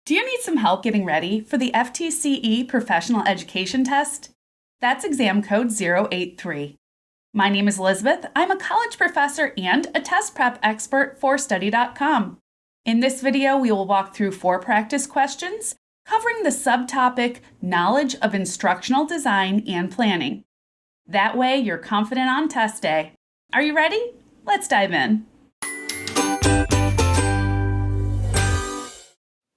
Do you need some help getting ready for the FTCE Professional Education Test? That's exam code 083. My name is Elizabeth. I'm a college professor and a test prep expert for Study.com. In this video, we will walk through 4 practice questions covering the subtopic Knowledge of Instructional Design and Planning. That way, you're confident on test day. Are you ready? Let's dive in.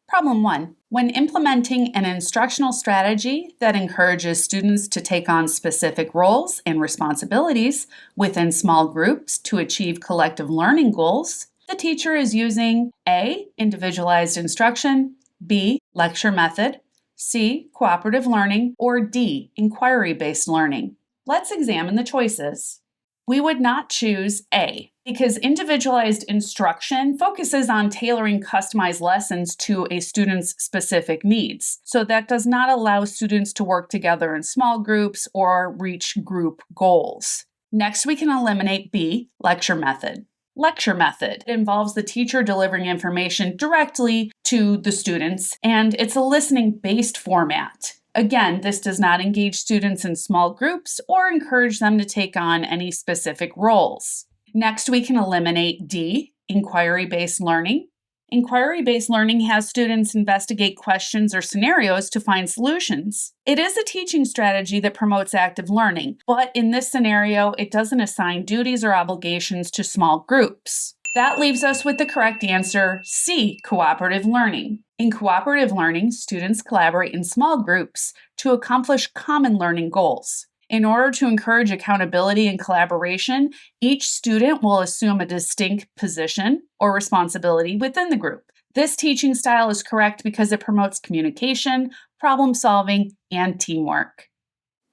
Problem 1. When implementing an instructional strategy that encourages students to take on specific roles and responsibilities within small groups to achieve collective learning goals, the teacher is using A. Individualized instruction, B. Lecture method, C. Cooperative learning, or D. Inquiry-based learning. Let's examine the choices. We would not choose A because individualized instruction focuses on tailoring customized lessons to a student's specific needs. So that does not allow students to work together in small groups or reach group goals. Next, we can eliminate B, lecture method. Lecture method involves the teacher delivering information directly to the students, and it's a listening-based format. Again, this does not engage students in small groups or encourage them to take on any specific roles. Next, we can eliminate D, inquiry-based learning. Inquiry-based learning has students investigate questions or scenarios to find solutions. It is a teaching strategy that promotes active learning, but in this scenario, it doesn't assign duties or obligations to small groups. That leaves us with the correct answer, C, cooperative learning. In cooperative learning, students collaborate in small groups to accomplish common learning goals. In order to encourage accountability and collaboration, each student will assume a distinct position or responsibility within the group. This teaching style is correct because it promotes communication, problem solving, and teamwork.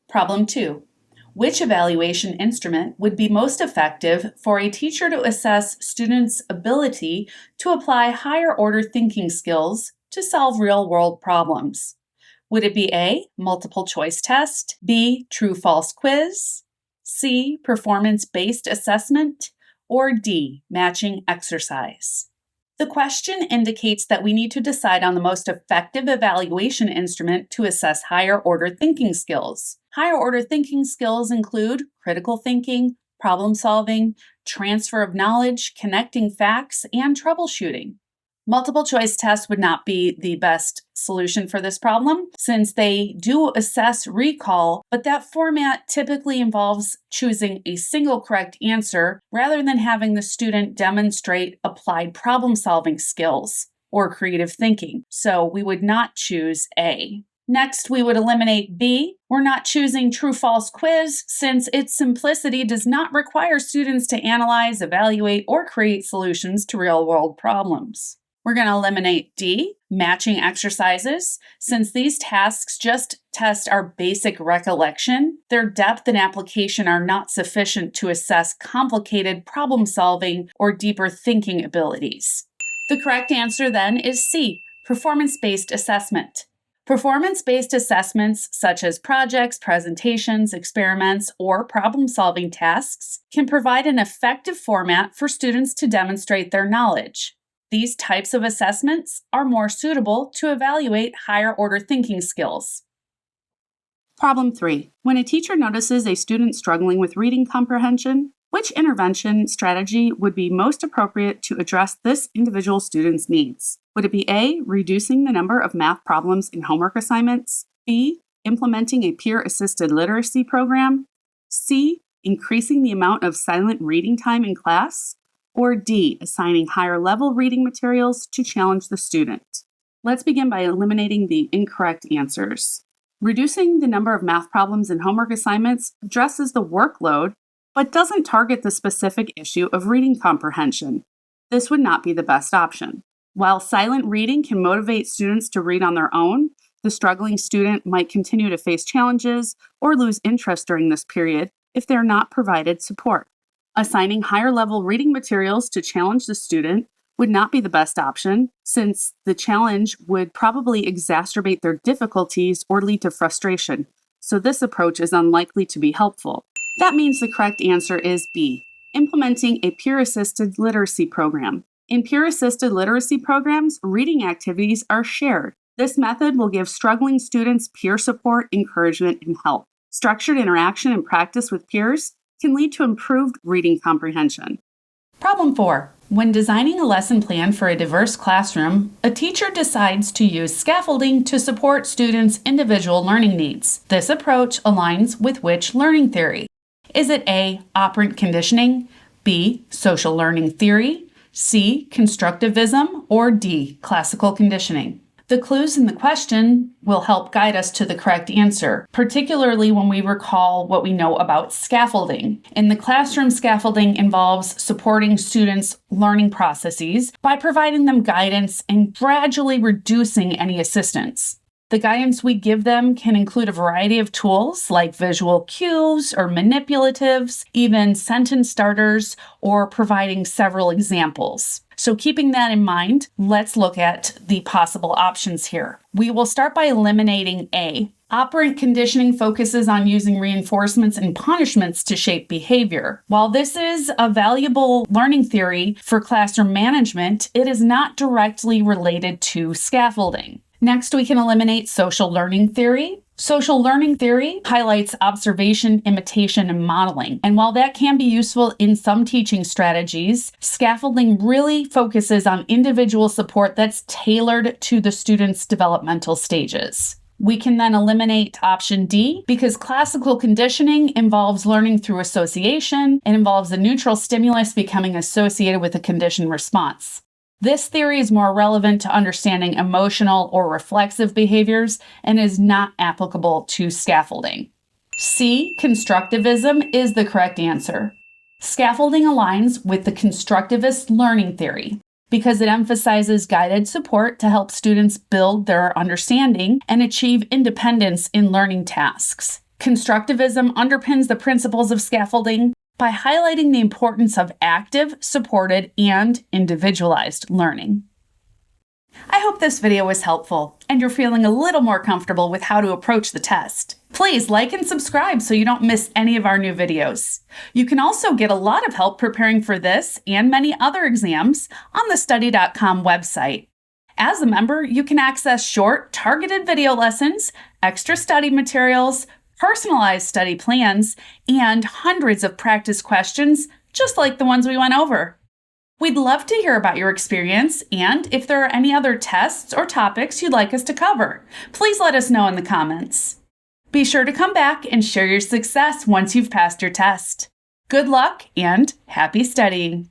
Problem 2. Which evaluation instrument would be most effective for a teacher to assess students' ability to apply higher order thinking skills to solve real-world problems? Would it be A, multiple choice test, B, true-false quiz, C, performance-based assessment, or D, matching exercise? The question indicates that we need to decide on the most effective evaluation instrument to assess higher order thinking skills. Higher order thinking skills include critical thinking, problem solving, transfer of knowledge, connecting facts, and troubleshooting. Multiple choice tests would not be the best solution for this problem since they do assess recall, but that format typically involves choosing a single correct answer rather than having the student demonstrate applied problem-solving skills or creative thinking. So we would not choose A. Next, we would eliminate B. We're not choosing true-false quiz since its simplicity does not require students to analyze, evaluate, or create solutions to real-world problems. We're going to eliminate D, matching exercises, since these tasks just test our basic recollection. Their depth and application are not sufficient to assess complicated problem-solving or deeper thinking abilities. The correct answer then is C, performance-based assessment. Performance-based assessments, such as projects, presentations, experiments, or problem-solving tasks, can provide an effective format for students to demonstrate their knowledge. These types of assessments are more suitable to evaluate higher order thinking skills. Problem 3. When a teacher notices a student struggling with reading comprehension, which intervention strategy would be most appropriate to address this individual student's needs? Would it be A, reducing the number of math problems in homework assignments, B, implementing a peer-assisted literacy program, C, increasing the amount of silent reading time in class, or D, assigning higher-level reading materials to challenge the student? Let's begin by eliminating the incorrect answers. Reducing the number of math problems in homework assignments addresses the workload, but doesn't target the specific issue of reading comprehension. This would not be the best option. While silent reading can motivate students to read on their own, the struggling student might continue to face challenges or lose interest during this period if they're not provided support. Assigning higher-level reading materials to challenge the student would not be the best option, since the challenge would probably exacerbate their difficulties or lead to frustration, so this approach is unlikely to be helpful. That means the correct answer is B, implementing a peer-assisted literacy program. In peer-assisted literacy programs, reading activities are shared. This method will give struggling students peer support, encouragement, and help. Structured interaction and practice with peers can lead to improved reading comprehension. Problem 4. When designing a lesson plan for a diverse classroom, a teacher decides to use scaffolding to support students' individual learning needs. This approach aligns with which learning theory? Is it A, operant conditioning, B, social learning theory, C, constructivism, or D, classical conditioning? The clues in the question will help guide us to the correct answer, particularly when we recall what we know about scaffolding. In the classroom, scaffolding involves supporting students' learning processes by providing them guidance and gradually reducing any assistance. The guidance we give them can include a variety of tools like visual cues or manipulatives, even sentence starters, or providing several examples. So keeping that in mind, let's look at the possible options here. We will start by eliminating A. Operant conditioning focuses on using reinforcements and punishments to shape behavior. While this is a valuable learning theory for classroom management, it is not directly related to scaffolding. Next, we can eliminate social learning theory. Social learning theory highlights observation, imitation, and modeling. And while that can be useful in some teaching strategies, scaffolding really focuses on individual support that's tailored to the student's developmental stages. We can then eliminate option D because classical conditioning involves learning through association and involves a neutral stimulus becoming associated with a conditioned response. This theory is more relevant to understanding emotional or reflexive behaviors and is not applicable to scaffolding. C, constructivism, is the correct answer. Scaffolding aligns with the constructivist learning theory because it emphasizes guided support to help students build their understanding and achieve independence in learning tasks. Constructivism underpins the principles of scaffolding by highlighting the importance of active, supported, and individualized learning. I hope this video was helpful and you're feeling a little more comfortable with how to approach the test. Please like and subscribe so you don't miss any of our new videos. You can also get a lot of help preparing for this and many other exams on the study.com website. As a member, you can access short, targeted video lessons, extra study materials, personalized study plans, and hundreds of practice questions just like the ones we went over. We'd love to hear about your experience, and if there are any other tests or topics you'd like us to cover, please let us know in the comments. Be sure to come back and share your success once you've passed your test. Good luck and happy studying!